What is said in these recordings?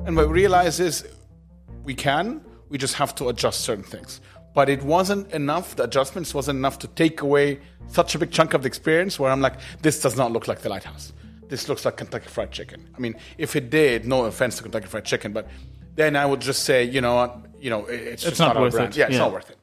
And what we realize is we just have to adjust certain things. But it wasn't enough, the adjustments wasn't enough to take away such a big chunk of the experience where I'm like, this does not look like the Lighthouse. This looks like Kentucky Fried Chicken. I mean, if it did, no offense to Kentucky Fried Chicken, but then I would just say, you know what, it's just not our brand. Yeah, it's not worth it.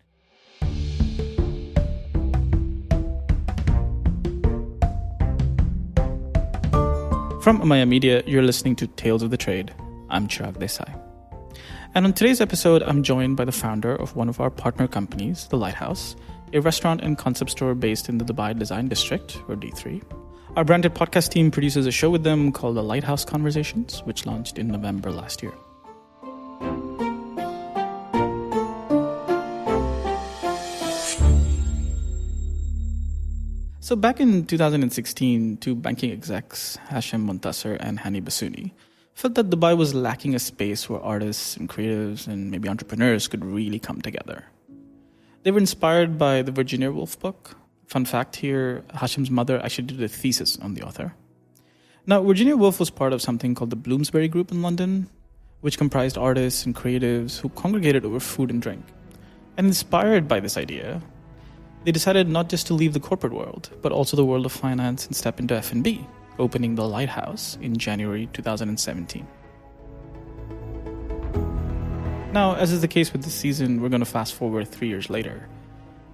From Amaya Media, you're listening to Tales of the Trade. I'm Chirag Desai. And on today's episode, I'm joined by the founder of one of our partner companies, the Lighthouse, a restaurant and concept store based in the Dubai Design District, or D3. Our branded podcast team produces a show with them called the Lighthouse Conversations, which launched in November last year. So back in 2016, two banking execs, Hashem Montasser and Hani Basuni, felt that Dubai was lacking a space where artists and creatives and maybe entrepreneurs could really come together. They were inspired by the Virginia Woolf book. Fun fact here, Hashem's mother actually did a thesis on the author. Now, Virginia Woolf was part of something called the Bloomsbury Group in London, which comprised artists and creatives who congregated over food and drink. And inspired by this idea, they decided not just to leave the corporate world, but also the world of finance and step into F&B, opening the Lighthouse in January 2017. Now, as is the case with this season, we're going to fast forward 3 years later.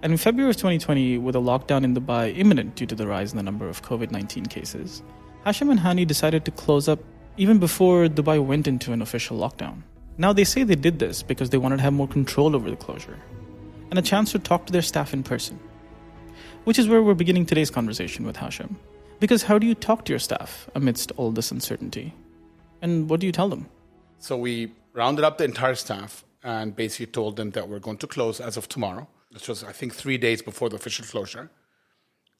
And in February of 2020, with a lockdown in Dubai imminent due to the rise in the number of COVID-19 cases, Hashem and Hani decided to close up even before Dubai went into an official lockdown. Now, they say they did this because they wanted to have more control over the closure and a chance to talk to their staff in person, which is where we're beginning today's conversation with Hashem. Because how do you talk to your staff amidst all this uncertainty? And what do you tell them? So we rounded up the entire staff and basically told them that we're going to close as of tomorrow. This was, I think, 3 days before the official closure.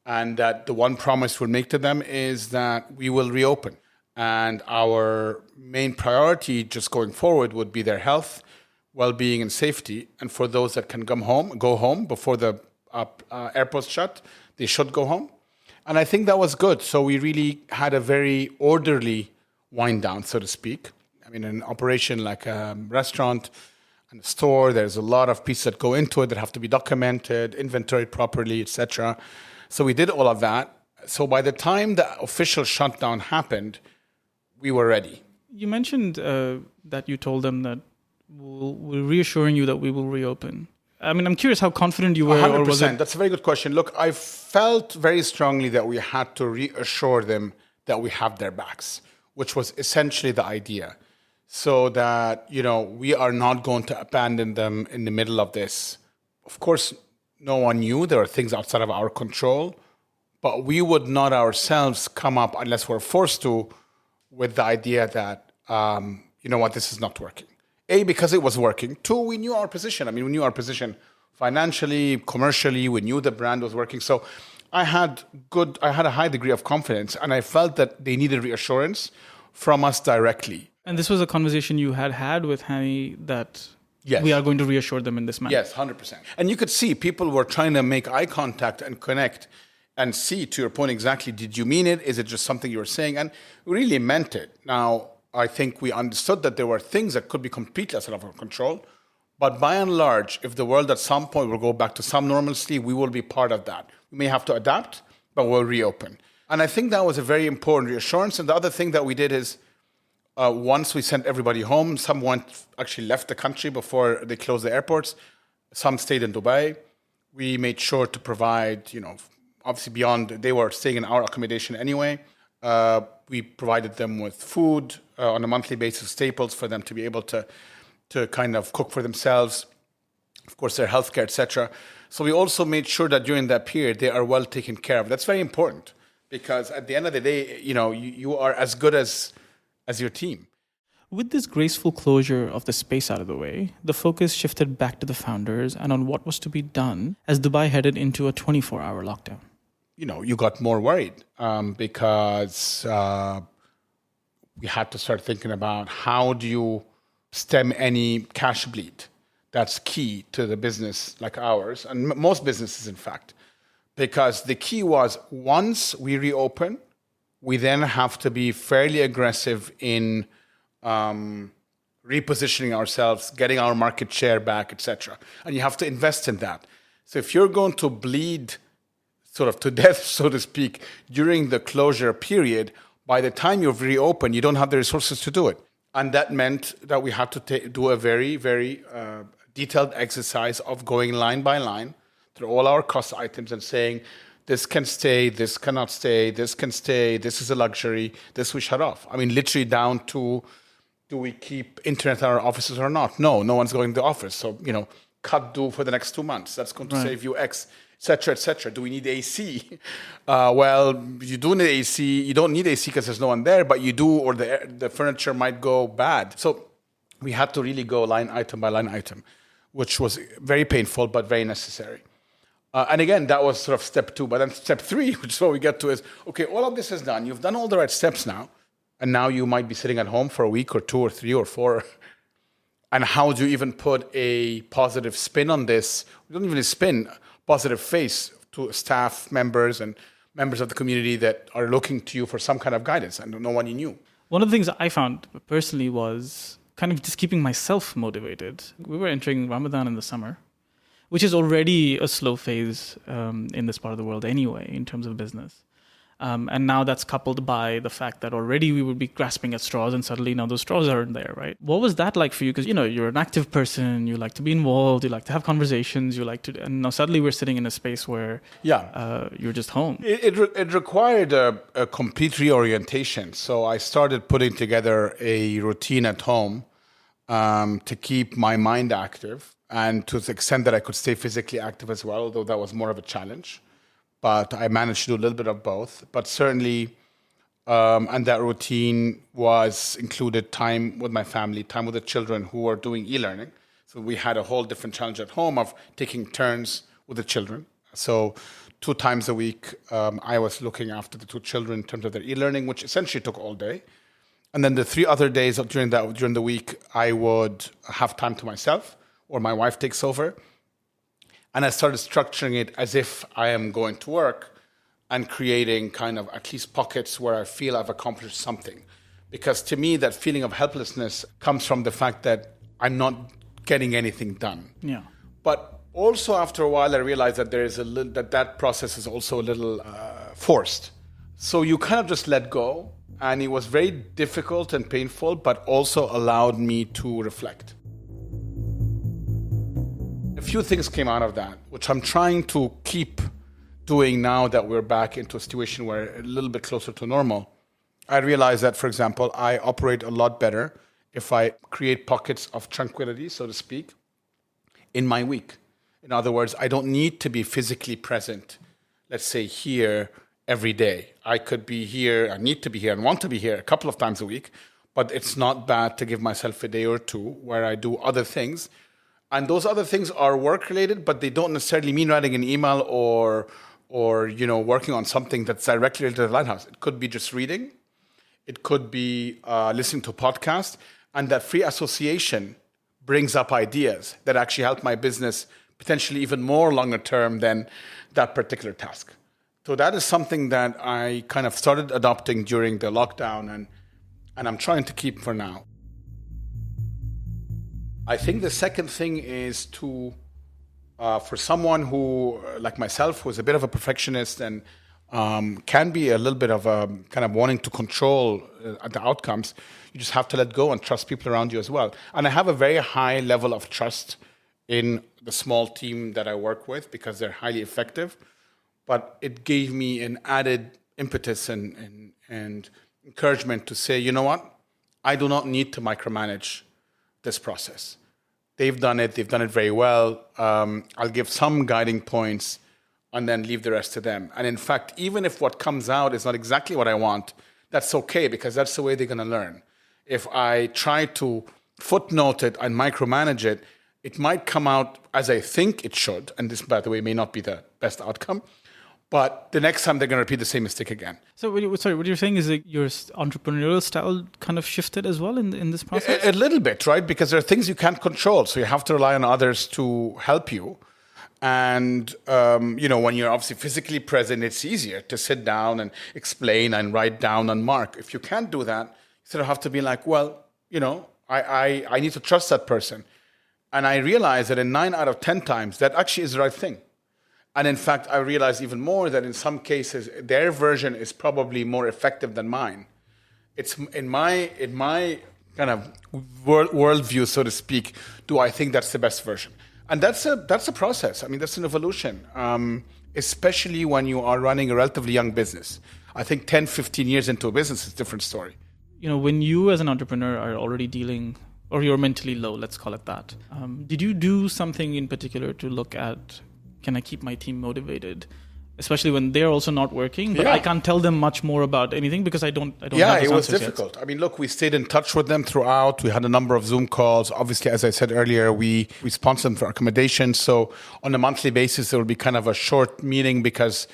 And that the one promise we'll make to them is that we will reopen. And our main priority just going forward would be their health, well-being, and safety. And for those that can go home before the airports shut, they should go home. And I think that was good. So we really had a very orderly wind down, so to speak. I mean, an operation like a restaurant and a store, there's a lot of pieces that go into it that have to be documented, inventoried properly, etc. So we did all of that. So by the time the official shutdown happened, we were ready. You mentioned that you told them that we're reassuring you that we will reopen. I mean, I'm curious how confident you were. 100%. Or was it... That's a very good question. Look, I felt very strongly that we had to reassure them that we have their backs, which was essentially the idea. So that, we are not going to abandon them in the middle of this. Of course, no one knew. There are things outside of our control. But we would not ourselves come up, unless we're forced to, with the idea that, this is not working. A, because it was working. Two, we knew our position. I mean, we knew our position financially, commercially. We knew the brand was working. So I had a high degree of confidence, and I felt that they needed reassurance from us directly. And this was a conversation you had with Hani that yes, we are going to reassure them in this manner. Yes, 100%. And you could see people were trying to make eye contact and connect and see, to your point, exactly, did you mean it? Is it just something you were saying? And we really meant it. Now, I think we understood that there were things that could be completely outside of our control. But by and large, if the world at some point will go back to some normalcy, we will be part of that. We may have to adapt, but we'll reopen. And I think that was a very important reassurance. And the other thing that we did is, once we sent everybody home, some actually left the country before they closed the airports. Some stayed in Dubai. We made sure to provide, obviously beyond, they were staying in our accommodation anyway. We provided them with food on a monthly basis, staples for them to be able to kind of cook for themselves, of course, their healthcare, etc. So we also made sure that during that period, they are well taken care of. That's very important because at the end of the day, you are as good as your team. With this graceful closure of the space out of the way, the focus shifted back to the founders and on what was to be done as Dubai headed into a 24-hour lockdown. You got more worried because we had to start thinking about how do you stem any cash bleed. That's key to the business like ours, and most businesses, in fact, because the key was once we reopen, we then have to be fairly aggressive in repositioning ourselves, getting our market share back, etc. And you have to invest in that. So if you're going to bleed sort of to death, so to speak, during the closure period, by the time you've reopened, you don't have the resources to do it. And that meant that we had to do a very, very detailed exercise of going line by line through all our cost items and saying, this can stay, this cannot stay, this can stay, this is a luxury, this we shut off. I mean, literally down to, do we keep internet in our offices or not? No one's going to the office. So, cut do for the next 2 months. That's going to save you X, et cetera, et cetera. Do we need AC? Well, you do need AC. You don't need AC because there's no one there, but you do, or the furniture might go bad. So we had to really go line item by line item, which was very painful, but very necessary. And again, that was sort of step 2. But then step 3, which is what we get to, is, okay, all of this is done. You've done all the right steps now. And now you might be sitting at home for a week or 2 or 3 or 4. And how do you even put a positive spin on this? We don't even spin, positive face to staff members and members of the community that are looking to you for some kind of guidance and no one you knew. One of the things I found personally was kind of just keeping myself motivated. We were entering Ramadan in the summer, which is already a slow phase in this part of the world anyway, in terms of business. And now that's coupled by the fact that already we would be grasping at straws and suddenly now those straws aren't there, right? What was that like for you? Because, you're an active person, you like to be involved, you like to have conversations, and now suddenly we're sitting in a space where you're just home. It required a complete reorientation. So I started putting together a routine at home to keep my mind active, and to the extent that I could stay physically active as well, although that was more of a challenge. But I managed to do a little bit of both. But certainly, and that routine included time with my family, time with the children who were doing e-learning. So we had a whole different challenge at home of taking turns with the children. So 2 times a week, I was looking after the 2 children in terms of their e-learning, which essentially took all day. And then the 3 other days during the week, I would have time to myself, or my wife takes over. And I started structuring it as if I am going to work and creating kind of at least pockets where I feel I've accomplished something. Because to me, that feeling of helplessness comes from the fact that I'm not getting anything done. Yeah. But also after a while, I realized that there is that process is also a little forced. So you kind of just let go. And it was very difficult and painful, but also allowed me to reflect. A few things came out of that, which I'm trying to keep doing now that we're back into a situation where a little bit closer to normal. I realize that, for example, I operate a lot better if I create pockets of tranquility, so to speak, in my week. In other words, I don't need to be physically present, let's say here, every day. I could be here, I need to be here and want to be here a couple of times a week, but it's not bad to give myself a day or 2 where I do other things. And those other things are work-related, but they don't necessarily mean writing an email or working on something that's directly related to the Lighthouse. It could be just reading. It could be listening to a podcast. And that free association brings up ideas that actually help my business potentially even more longer term than that particular task. So that is something that I kind of started adopting during the lockdown, and I'm trying to keep for now. I think the second thing is to, for someone who, like myself, who's a bit of a perfectionist and can be a little bit of a kind of wanting to control the outcomes, you just have to let go and trust people around you as well. And I have a very high level of trust in the small team that I work with because they're highly effective. But it gave me an added impetus and encouragement to say, you know what? I do not need to micromanage this process. They've done it very well. I'll give some guiding points and then leave the rest to them. And in fact, even if what comes out is not exactly what I want, that's okay because that's the way they're going to learn. If I try to footnote it and micromanage it, it might come out as I think it should. And this, by the way, may not be the best outcome. But the next time they're going to repeat the same mistake again. So, what you're saying is that your entrepreneurial style kind of shifted as well in this process? A little bit, right? Because there are things you can't control. So you have to rely on others to help you. And, when you're obviously physically present, it's easier to sit down and explain and write down and mark. If you can't do that, you sort of have to be like, well, I need to trust that person. And I realized that in 9 out of 10 times, that actually is the right thing. And in fact, I realized even more that in some cases, their version is probably more effective than mine. It's in my kind of worldview, so to speak, do I think that's the best version? And that's a process. I mean, that's an evolution, especially when you are running a relatively young business. I think 10, 15 years into a business is a different story. When you as an entrepreneur are already dealing, or you're mentally low, let's call it that, did you do something in particular to look at, can I keep my team motivated? Especially when they're also not working, but I can't tell them much more about anything because I don't have those it was answers difficult. yet. I mean, look, we stayed in touch with them throughout. We had a number of Zoom calls. Obviously, as I said earlier, we sponsor them for accommodation. So on a monthly basis, there would be kind of a short meeting because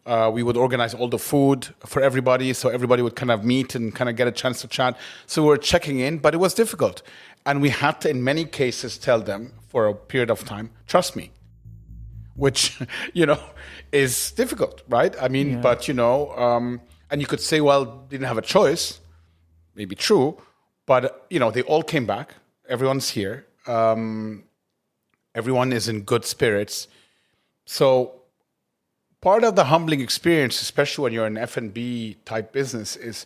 we would organize all the food for everybody. So everybody would kind of meet and kind of get a chance to chat. So we were checking in, but it was difficult. And we had to, in many cases, tell them for a period of time, trust me. Which, is difficult, right? I mean, but, and you could say, well, didn't have a choice. Maybe true. But, they all came back. Everyone's here. Everyone is in good spirits. So part of the humbling experience, especially when you're an F&B type business, is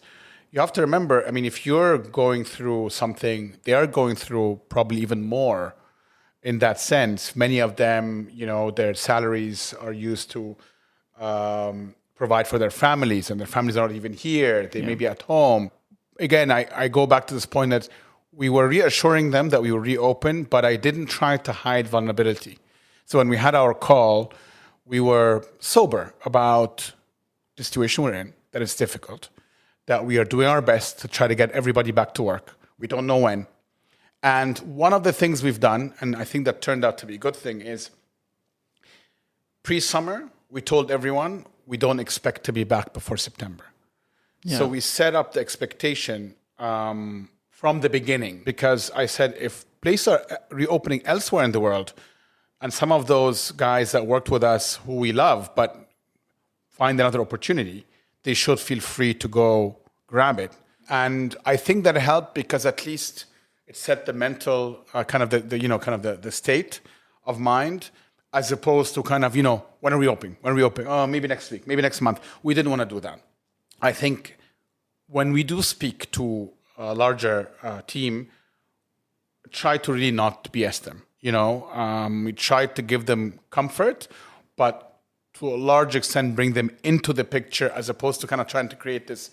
you have to remember, I mean, if you're going through something, they are going through probably even more. In that sense, many of them, their salaries are used to provide for their families, and their families are not even here. They may be at home. Again, I go back to this point that we were reassuring them that we will reopen, but I didn't try to hide vulnerability. So when we had our call, we were sober about the situation we're in, that it's difficult, that we are doing our best to try to get everybody back to work. We don't know when. And one of the things we've done, and I think that turned out to be a good thing, is pre-summer, we told everyone we don't expect to be back before September. Yeah. So we set up the expectation from the beginning, because I said if places are reopening elsewhere in the world, and some of those guys that worked with us who we love but find another opportunity, they should feel free to go grab it. And I think that helped because at least it set the mental the state of mind, as opposed to kind of, when are we opening? When are we opening? Oh, maybe next week, maybe next month. We didn't want to do that. I think when we do speak to a larger team, try to really not BS them. We try to give them comfort, but to a large extent bring them into the picture, as opposed to kind of trying to create this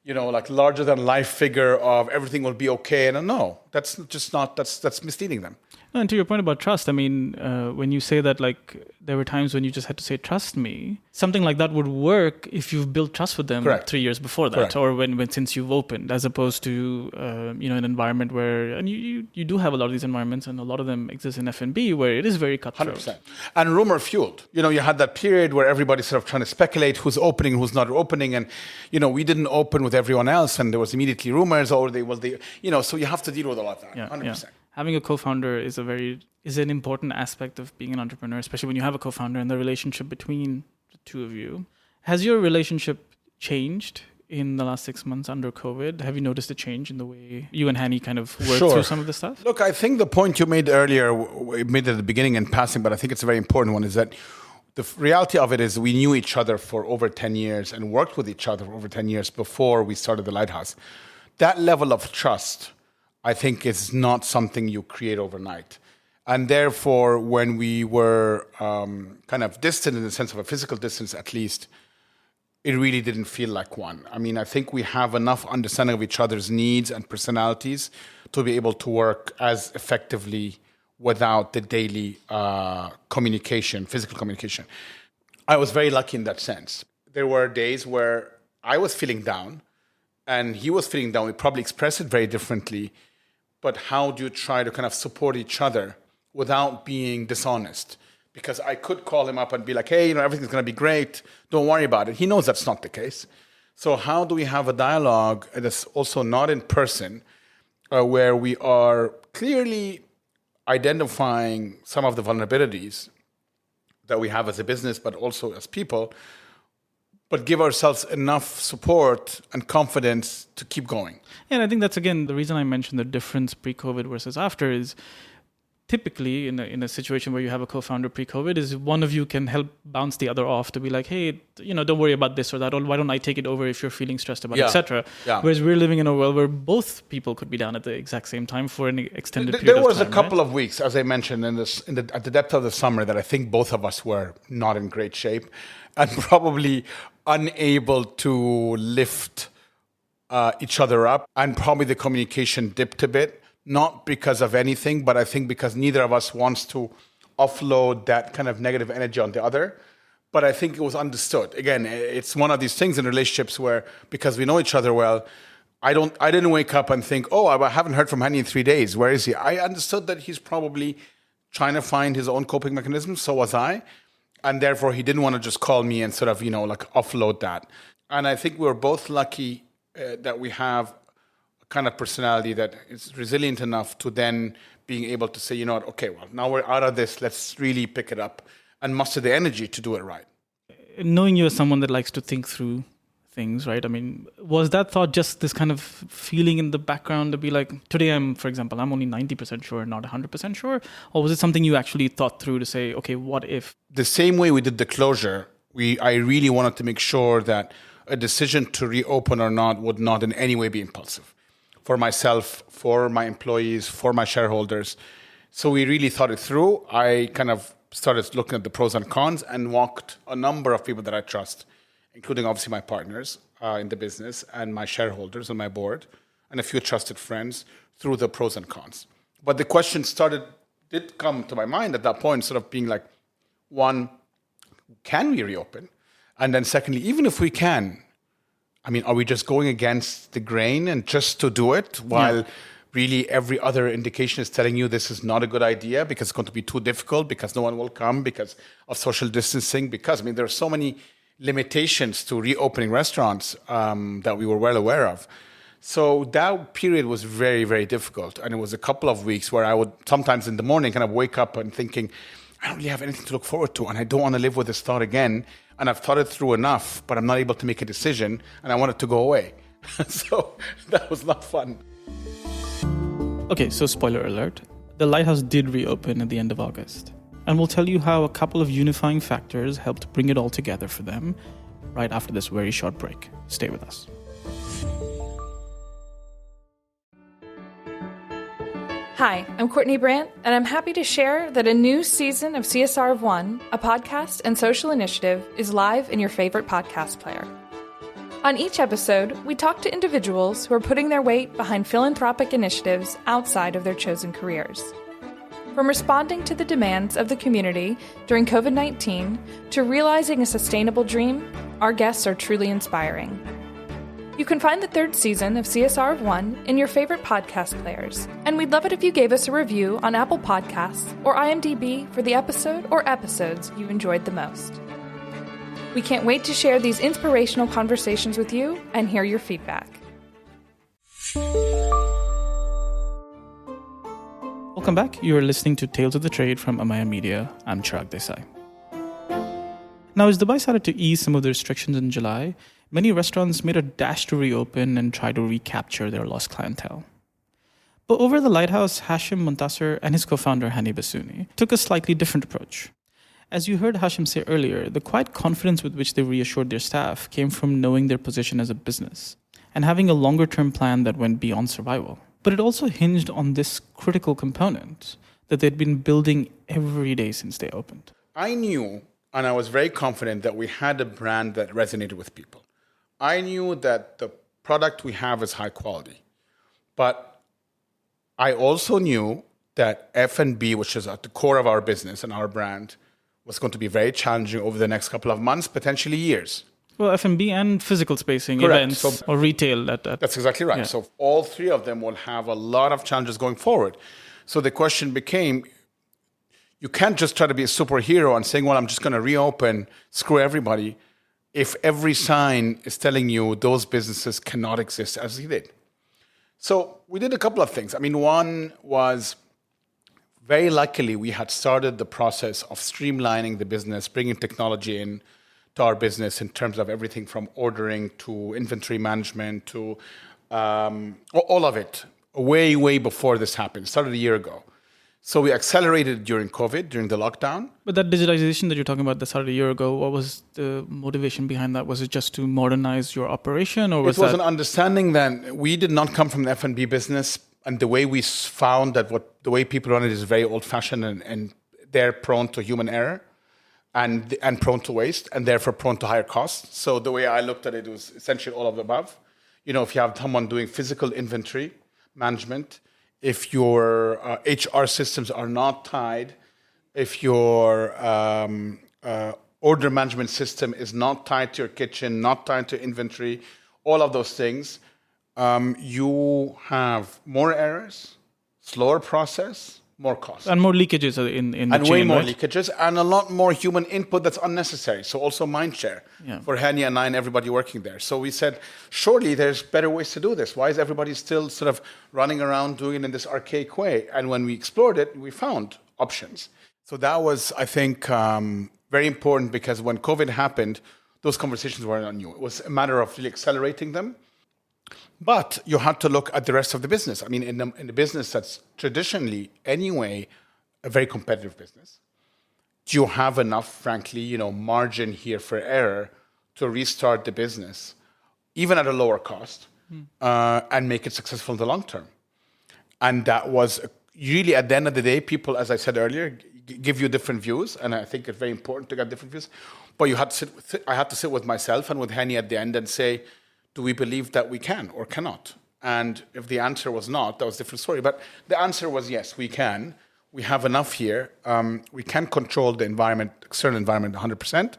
larger than life figure of everything will be okay. And no, that's just not, that's misleading them. No, and to your point about trust, I mean, when you say that, there were times when you just had to say, trust me, something like that would work if you've built trust with them. Correct. 3 years before that. Correct. Or when since you've opened, as opposed to, an environment where, and you do have a lot of these environments, and a lot of them exist in F&B where it is very cutthroat. 100%. And rumor fueled. You had that period where everybody's sort of trying to speculate who's opening, who's not opening. And, we didn't open with everyone else, and there was immediately rumors, or so you have to deal with a lot of that. Yeah, 100%. Yeah. Having a co-founder is an important aspect of being an entrepreneur, especially when you have a co-founder and the relationship between the two of you. Has your relationship changed in the last 6 months under COVID? Have you noticed a change in the way you and Hani kind of work through some of the stuff? Look, I think the point you made earlier, we made it at the beginning in passing, but I think it's a very important one, is that the reality of it is we knew each other for over 10 years and worked with each other for over 10 years before we started the Lighthouse. That level of trust, I think, is not something you create overnight. And therefore, when we were kind of distant in the sense of a physical distance, at least, it really didn't feel like one. I mean, I think we have enough understanding of each other's needs and personalities to be able to work as effectively without the daily communication, physical communication. I was very lucky in that sense. There were days where I was feeling down and he was feeling down. We probably expressed it very differently. But how do you try to kind of support each other without being dishonest? Because I could call him up and be like, hey, everything's going to be great. Don't worry about it. He knows that's not the case. So how do we have a dialogue that's also not in person, where we are clearly identifying some of the vulnerabilities that we have as a business, but also as people, but give ourselves enough support and confidence to keep going. And I think that's, again, the reason I mentioned the difference pre-COVID versus after is typically in a situation where you have a co-founder pre-COVID is one of you can help bounce the other off to be like, hey, don't worry about this or that, or why don't I take it over if you're feeling stressed about it, etc. Yeah. Whereas we're living in a world where both people could be down at the exact same time for an extended period There of was time. a couple of weeks, as I mentioned, at the depth of the summer that I think both of us were not in great shape and probably unable to lift each other up, and probably the communication dipped a bit. Not because of anything, but I think because neither of us wants to offload that kind of negative energy on the other. But I think it was understood. Again, it's one of these things in relationships where, because we know each other well, I didn't wake up and think, oh, I haven't heard from Hani in 3 days. Where is he? I understood that he's probably trying to find his own coping mechanisms. So was I. And therefore, he didn't want to just call me and sort of, offload that. And I think we were both lucky that we have kind of personality that is resilient enough to then being able to say, okay, well, now we're out of this. Let's really pick it up and muster the energy to do it right. Knowing you as someone that likes to think through things, right? I mean, was that thought just this kind of feeling in the background to be like, today I'm only 90% sure, not 100% sure? Or was it something you actually thought through to say, okay, what if? The same way we did the closure, I really wanted to make sure that a decision to reopen or not would not in any way be impulsive. For myself, for my employees, for my shareholders. So we really thought it through. I kind of started looking at the pros and cons and walked a number of people that I trust, including obviously my partners in the business and my shareholders on my board and a few trusted friends through the pros and cons. But the question did come to my mind at that point, sort of being like, one, can we reopen? And then secondly, even if we can, are we just going against the grain and just to do it while really every other indication is telling you this is not a good idea because it's going to be too difficult, because no one will come, because of social distancing, because, there are so many limitations to reopening restaurants that we were well aware of. So that period was very, very difficult. And it was a couple of weeks where I would sometimes in the morning kind of wake up and thinking, I don't really have anything to look forward to, and I don't want to live with this thought again. And I've thought it through enough, but I'm not able to make a decision, and I want it to go away. So that was not fun. Okay, so spoiler alert. The Lighthouse did reopen at the end of August. And we'll tell you how a couple of unifying factors helped bring it all together for them right after this very short break. Stay with us. Hi, I'm Courtney Brandt, and I'm happy to share that a new season of CSR of One, a podcast and social initiative, is live in your favorite podcast player. On each episode, we talk to individuals who are putting their weight behind philanthropic initiatives outside of their chosen careers. From responding to the demands of the community during COVID-19 to realizing a sustainable dream, our guests are truly inspiring. You can find the third season of CSR of One in your favorite podcast players, and we'd love it if you gave us a review on Apple Podcasts or IMDb for the episode or episodes you enjoyed the most. We can't wait to share these inspirational conversations with you and hear your feedback. Welcome back. You are listening to Tales of the Trade from Amaya Media. I'm Chirag Desai. Now, as Dubai started to ease some of the restrictions in July, many restaurants made a dash to reopen and try to recapture their lost clientele. But over the Lighthouse, Hashem Montasser and his co-founder Hani Basuni took a slightly different approach. As you heard Hashem say earlier, the quiet confidence with which they reassured their staff came from knowing their position as a business and having a longer-term plan that went beyond survival. But it also hinged on this critical component that they'd been building every day since they opened. I knew, and I was very confident, that we had a brand that resonated with people. I knew that the product we have is high quality. But I also knew that F&B, which is at the core of our business and our brand, was going to be very challenging over the next couple of months, potentially years. Well, F&B and physical spacing, Correct. events, or retail. That's exactly right. Yeah. So all three of them will have a lot of challenges going forward. So the question became, you can't just try to be a superhero and saying, well, I'm just going to reopen, screw everybody, if every sign is telling you those businesses cannot exist as they did. So we did a couple of things. One was, very luckily, we had started the process of streamlining the business, bringing technology in, to our business in terms of everything from ordering to inventory management to all of it, way before this happened. It started a year ago. So we accelerated during COVID, during the lockdown. But that digitization that you're talking about that started a year ago, what was the motivation behind that? Was it just to modernize your operation, or was it was an understanding that we did not come from the F&B business, and the way we found that the way people run it is very old-fashioned and they're prone to human error and prone to waste and therefore prone to higher costs. So the way I looked at it was essentially all of the above. If you have someone doing physical inventory management, if your HR systems are not tied, if your order management system is not tied to your kitchen, not tied to inventory, all of those things, you have more errors, slower process, more costs. And more leakages in the chain, and way more right? leakages, and a lot more human input that's unnecessary. So also mind share for Hani and I and everybody working there. So we said, surely there's better ways to do this. Why is everybody still sort of running around doing it in this archaic way? And when we explored it, we found options. So that was, I think, very important, because when COVID happened, those conversations were not new. It was a matter of really accelerating them. But you had to look at the rest of the business. I mean, in the business that's traditionally, anyway, a very competitive business, do you have enough, frankly, margin here for error to restart the business, even at a lower cost, and make it successful in the long term? And that was really, at the end of the day, people, as I said earlier, give you different views, and I think it's very important to get different views. But I had to sit with myself and with Hani at the end and say, do we believe that we can or cannot? And if the answer was not, that was a different story. But the answer was yes, we can. We have enough here. We can control the environment, external environment, 100%.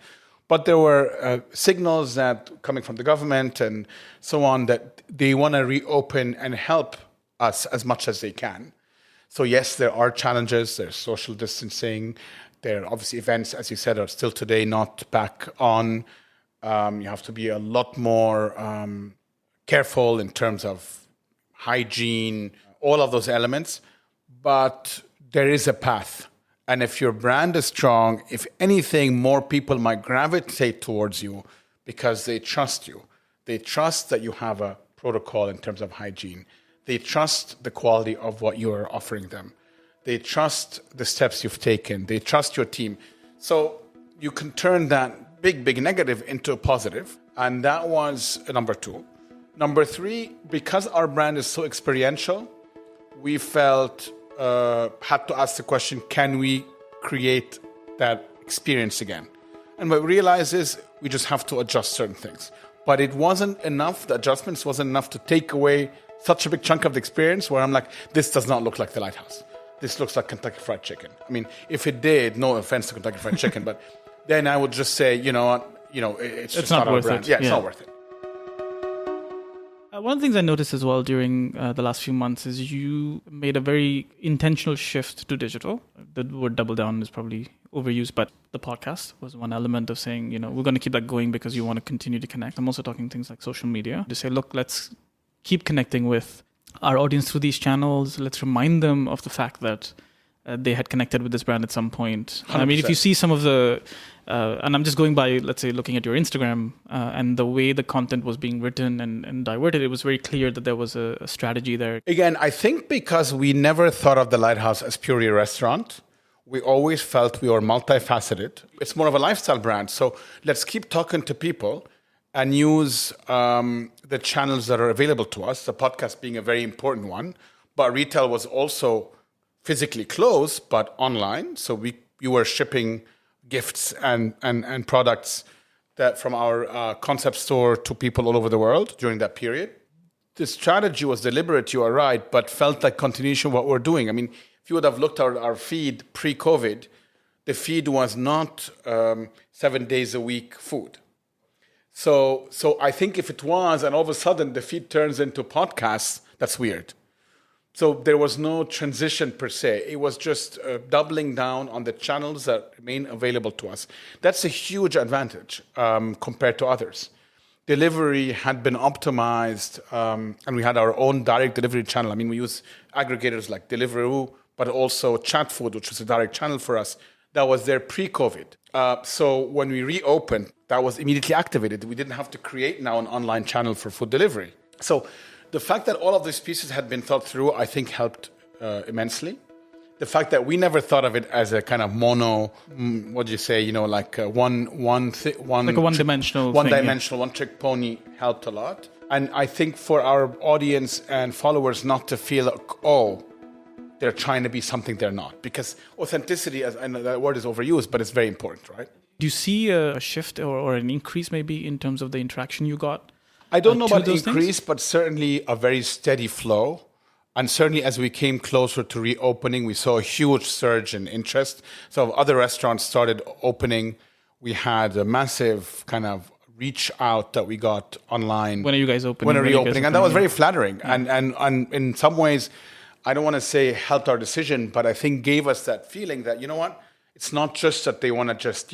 But there were signals that coming from the government and so on that they want to reopen and help us as much as they can. So yes, there are challenges. There's social distancing. There are obviously events, as you said, are still today not back on. You have to be a lot more careful in terms of hygiene, all of those elements. But there is a path. And if your brand is strong, if anything, more people might gravitate towards you because they trust you. They trust that you have a protocol in terms of hygiene. They trust the quality of what you are offering them. They trust the steps you've taken. They trust your team. So you can turn that big negative into a positive. And that was number 2. Number 3, because our brand is so experiential, we felt, had to ask the question, can we create that experience again? And what we realized is we just have to adjust certain things. But it wasn't enough, the adjustments wasn't enough to take away such a big chunk of the experience where I'm like, this does not look like the Lighthouse. This looks like Kentucky Fried Chicken. I mean, if it did, no offense to Kentucky Fried Chicken, but then I would just say, it's just not our brand. Yeah, it's not worth it. One of the things I noticed as well during the last few months is you made a very intentional shift to digital. The word double down is probably overused, but the podcast was one element of saying, we're going to keep that going because you want to continue to connect. I'm also talking things like social media to say, look, let's keep connecting with our audience through these channels. Let's remind them of the fact that they had connected with this brand at some point. 100%. I mean, if you see some of the, and I'm just going by, let's say, looking at your Instagram and the way the content was being written and diverted, it was very clear that there was a strategy there. Again, I think because we never thought of the Lighthouse as purely a restaurant, we always felt we were multifaceted. It's more of a lifestyle brand. So let's keep talking to people and use the channels that are available to us, the podcast being a very important one. But retail was also physically closed, but online. So you were shipping gifts and products that from our concept store to people all over the world during that period. The strategy was deliberate, you are right, but felt like continuation of what we're doing. I mean, if you would have looked at our feed pre-COVID, the feed was not 7 days a week food. So I think if it was, and all of a sudden the feed turns into podcasts, that's weird. So there was no transition per se. It was just doubling down on the channels that remain available to us. That's a huge advantage compared to others. Delivery had been optimized, and we had our own direct delivery channel. I mean, we use aggregators like Deliveroo, but also Chat Food, which was a direct channel for us. That was there pre-COVID. So when we reopened, that was immediately activated. We didn't have to create now an online channel for food delivery. So the fact that all of these pieces had been thought through, I think helped immensely. The fact that we never thought of it as a kind of mono, what do you say, like one like a one-dimensional one-trick pony helped a lot. And I think for our audience and followers not to feel, they're trying to be something they're not. Because authenticity, I know that word is overused, but it's very important, right? Do you see a shift or an increase maybe in terms of the interaction you got? I don't know about increase, things? But certainly a very steady flow. And certainly as we came closer to reopening, we saw a huge surge in interest. So other restaurants started opening. We had a massive kind of reach out that we got online. When are you guys opening? When are we opening? And that was very flattering. Yeah. And in some ways, I don't want to say helped our decision, but I think gave us that feeling that, you know what? It's not just that they want to just,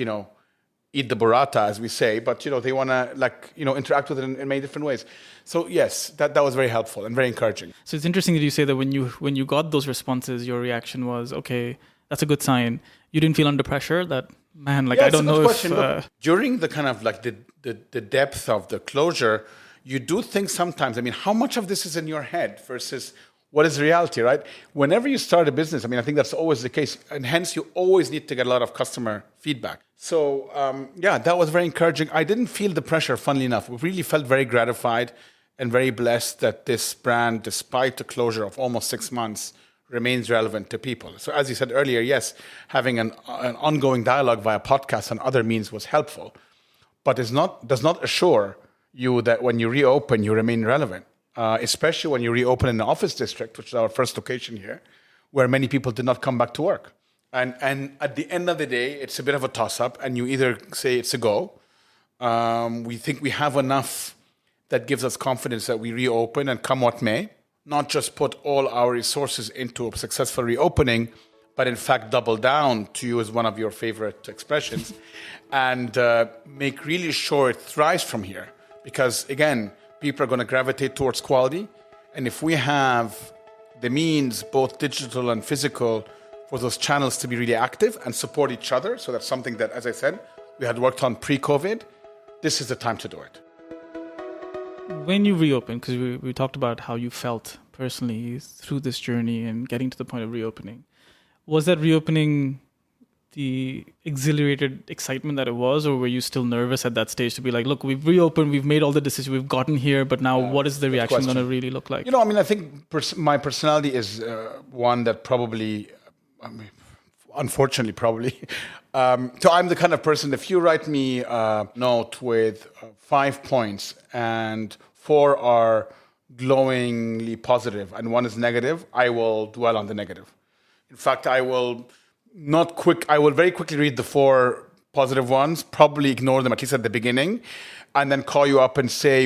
eat the burrata, as we say, but, they want to interact with it in many different ways. So yes, that was very helpful and very encouraging. So it's interesting that you say that when you got those responses, your reaction was, okay, that's a good sign. You didn't feel under pressure that, man, I don't know if... Look, during the kind of the depth of the closure, you do think sometimes, how much of this is in your head versus what is reality, right? Whenever you start a business, I think that's always the case. And hence, you always need to get a lot of customer feedback. So, that was very encouraging. I didn't feel the pressure, funnily enough. We really felt very gratified and very blessed that this brand, despite the closure of almost 6 months, remains relevant to people. So as you said earlier, yes, having an ongoing dialogue via podcast and other means was helpful, but does not assure you that when you reopen, you remain relevant. Especially when you reopen in the office district, which is our first location here, where many people did not come back to work. And at the end of the day, it's a bit of a toss-up, and you either say it's a go. We think we have enough that gives us confidence that we reopen and come what may, not just put all our resources into a successful reopening, but in fact double down, to use one of your favorite expressions, and make really sure it thrives from here. Because again, people are going to gravitate towards quality. And if we have the means, both digital and physical, for those channels to be really active and support each other, so that's something that, as I said, we had worked on pre-COVID, this is the time to do it. When you reopen, because we talked about how you felt personally through this journey and getting to the point of reopening, was that reopening the exhilarated excitement that it was, or were you still nervous at that stage to be like, look, we've reopened, we've made all the decisions, we've gotten here, but now what is the reaction going to really look like? I think my personality is one that probably, unfortunately, so I'm the kind of person, if you write me a note with 5 points and 4 are glowingly positive and 1 is negative, I will dwell on the negative. In fact, I will very quickly read the 4 positive ones, probably ignore them, at least at the beginning, and then call you up and say,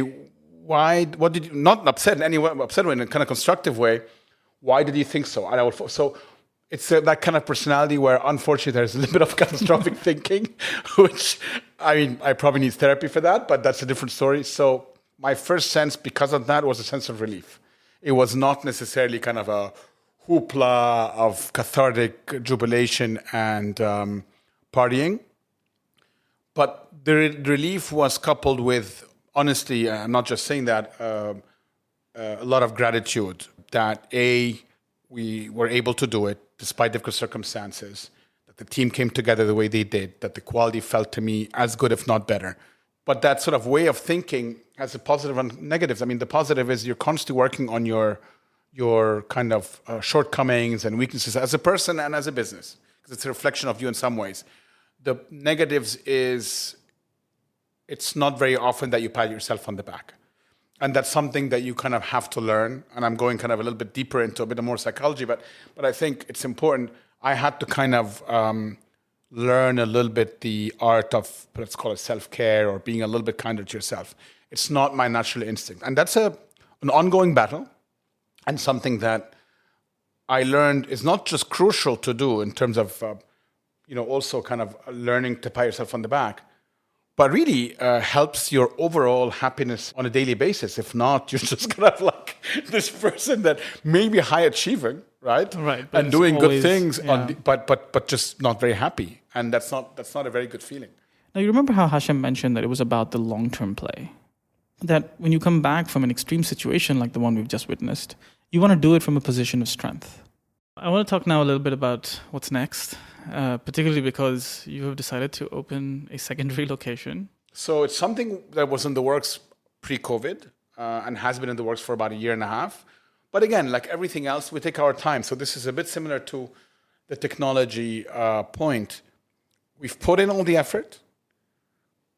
what did you, not upset in any way, upset in a kind of constructive way, why did you think so? And I will, so it's that kind of personality where, unfortunately, there's a little bit of catastrophic thinking, which, I probably need therapy for that, but that's a different story. So my first sense, because of that, was a sense of relief. It was not necessarily kind of a hoopla of cathartic jubilation and partying. But the relief was coupled with, honestly, I'm not just saying that, a lot of gratitude that we were able to do it despite difficult circumstances, that the team came together the way they did, that the quality felt to me as good, if not better. But that sort of way of thinking has a positive and negatives. The positive is you're constantly working on your kind of shortcomings and weaknesses as a person and as a business, because it's a reflection of you in some ways. The negatives is it's not very often that you pat yourself on the back. And that's something that you kind of have to learn. And I'm going kind of a little bit deeper into a bit more psychology, but I think it's important. I had to kind of learn a little bit the art of, let's call it self-care, or being a little bit kinder to yourself. It's not my natural instinct. And that's an ongoing battle. And something that I learned is not just crucial to do in terms of, also kind of learning to pat yourself on the back, but really helps your overall happiness on a daily basis. If not, you're just kind of like this person that may be high achieving, right? Right. And doing good things, yeah. but just not very happy. And that's not a very good feeling. Now, you remember how Hashem mentioned that it was about the long-term play? That when you come back from an extreme situation like the one we've just witnessed, you want to do it from a position of strength. I want to talk now a little bit about what's next, particularly because you have decided to open a secondary location. So it's something that was in the works pre-COVID and has been in the works for about a year and a half. But again, like everything else, we take our time. So this is a bit similar to the technology point. We've put in all the effort,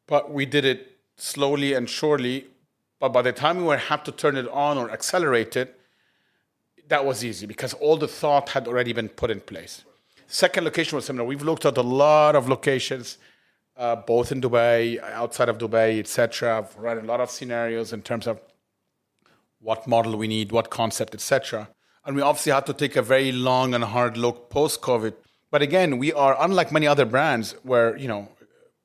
but we did it slowly and surely. But by the time we had to turn it on or accelerate it, that was easy because all the thought had already been put in place. Second location was similar. We've looked at a lot of locations, both in Dubai, outside of Dubai, etc. I've run a lot of scenarios in terms of what model we need, what concept, etc. And we obviously had to take a very long and hard look post-COVID. But again, we are unlike many other brands where,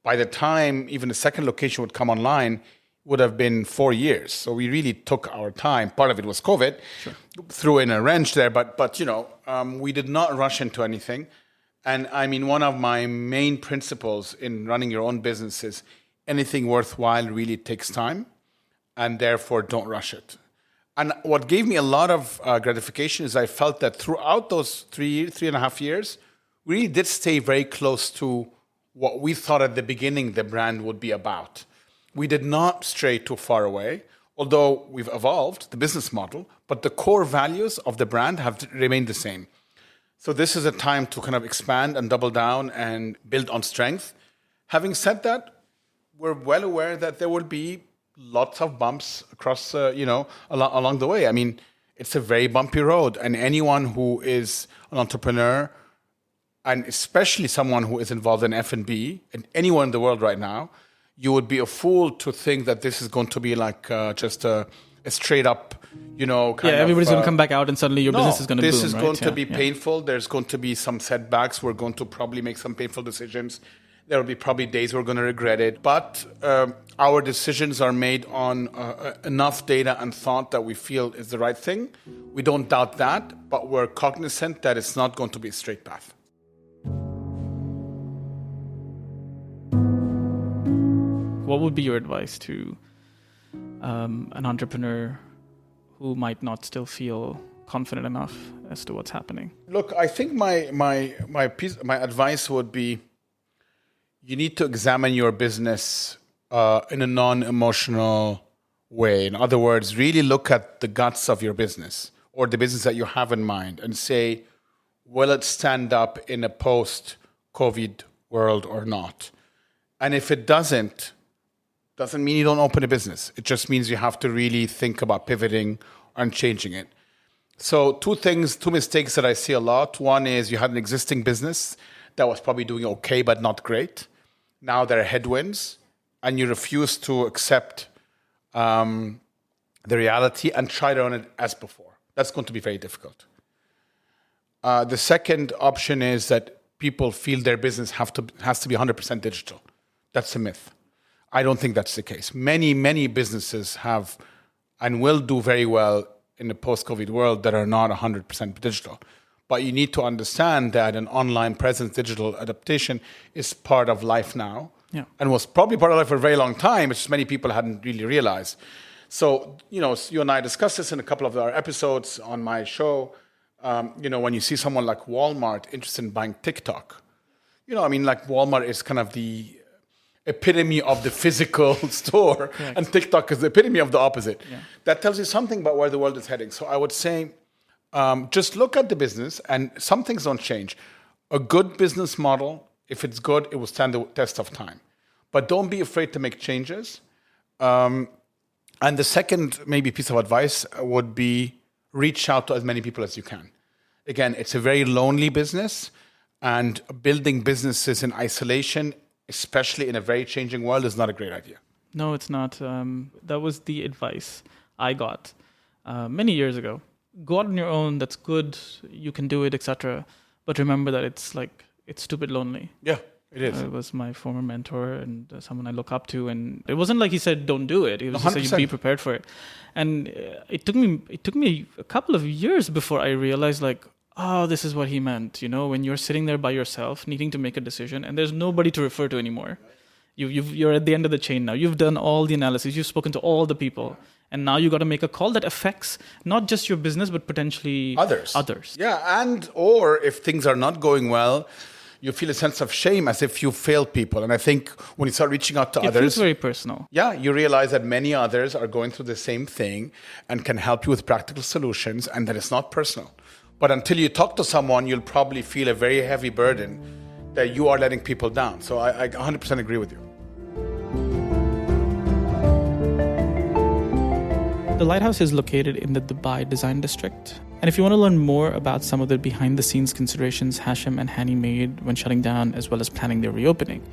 by the time even the second location would come online, would have been 4 years. So we really took our time. Part of it was COVID, sure. Threw in a wrench there, but we did not rush into anything. And I mean, one of my main principles in running your own business is anything worthwhile really takes time, and therefore don't rush it. And what gave me a lot of gratification is I felt that throughout those 3.5 years, we really did stay very close to what we thought at the beginning the brand would be about. We did not stray too far away, although we've evolved the business model, but the core values of the brand have remained the same. So this is a time to kind of expand and double down and build on strength. Having said that, we're well aware that there will be lots of bumps across, along the way. I mean, it's a very bumpy road, and anyone who is an entrepreneur, and especially someone who is involved in F&B, and anyone in the world right now, you would be a fool to think that this is going to be like just a straight up, everybody's going to come back out and suddenly your business is going to boom, this is right? going to be painful. There's going to be some setbacks. We're going to probably make some painful decisions. There will be probably days we're going to regret it. But our decisions are made on enough data and thought that we feel is the right thing. We don't doubt that, but we're cognizant that it's not going to be a straight path. What would be your advice to an entrepreneur who might not still feel confident enough as to what's happening? Look, I think my advice would be you need to examine your business in a non-emotional way. In other words, really look at the guts of your business or the business that you have in mind and say, will it stand up in a post-COVID world or not? And if it doesn't mean you don't open a business. It just means you have to really think about pivoting and changing it. So two mistakes that I see a lot. One is you had an existing business that was probably doing okay, but not great. Now there are headwinds, and you refuse to accept the reality and try to run it as before. That's going to be very difficult. The second option is that people feel their business has to be 100% digital. That's a myth. I don't think that's the case. Many, many businesses have and will do very well in the post-COVID world that are not 100% digital. But you need to understand that an online presence, digital adaptation is part of life now, and was probably part of life for a very long time, which many people hadn't really realized. So, you and I discussed this in a couple of our episodes on my show. When you see someone like Walmart interested in buying TikTok, like Walmart is kind of the epitome of the physical store, correct. And TikTok is the epitome of the opposite. Yeah. That tells you something about where the world is heading. So I would say, just look at the business, and some things don't change. A good business model, if it's good, it will stand the test of time. But don't be afraid to make changes. And the second maybe piece of advice would be reach out to as many people as you can. Again, it's a very lonely business, and building businesses in isolation, especially in a very changing world, is not a great idea. No, it's not. That was the advice I got many years ago. Go out on your own. That's good. You can do it, etc. But remember that it's stupid lonely. Yeah, it is. It was my former mentor and someone I look up to. And it wasn't like he said, don't do it. It was just like, be prepared for it. And it took me a couple of years before I realized, like, oh, this is what he meant. When you're sitting there by yourself, needing to make a decision, and there's nobody to refer to anymore. You're at the end of the chain now. You've done all the analysis. You've spoken to all the people. And now you got to make a call that affects not just your business, but potentially others. Yeah, or if things are not going well, you feel a sense of shame as if you failed people. And I think when you start reaching out to others... It feels very personal. Yeah, you realize that many others are going through the same thing and can help you with practical solutions, and that it's not personal. But until you talk to someone, you'll probably feel a very heavy burden that you are letting people down. So I 100% agree with you. The Lighthouse is located in the Dubai Design District. And if you want to learn more about some of the behind-the-scenes considerations Hashem and Hani made when shutting down, as well as planning their reopening,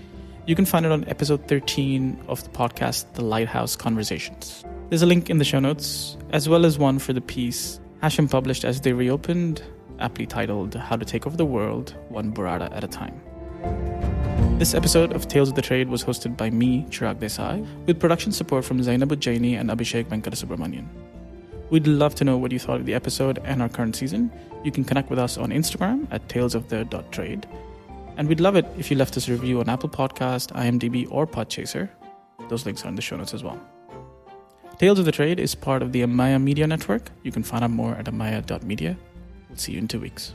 you can find it on episode 13 of the podcast, The Lighthouse Conversations. There's a link in the show notes, as well as one for the piece Hashem published as they reopened, aptly titled How to Take Over the World, One Burrata at a Time. This episode of Tales of the Trade was hosted by me, Chirag Desai, with production support from Zainab Ujjaini and Abhishek Venkatasubramanian. We'd love to know what you thought of the episode and our current season. You can connect with us on Instagram at talesofthe.trade. And we'd love it if you left us a review on Apple Podcast, IMDb, or Podchaser. Those links are in the show notes as well. Tales of the Trade is part of the Amaya Media Network. You can find out more at amaya.media. We'll see you in 2 weeks.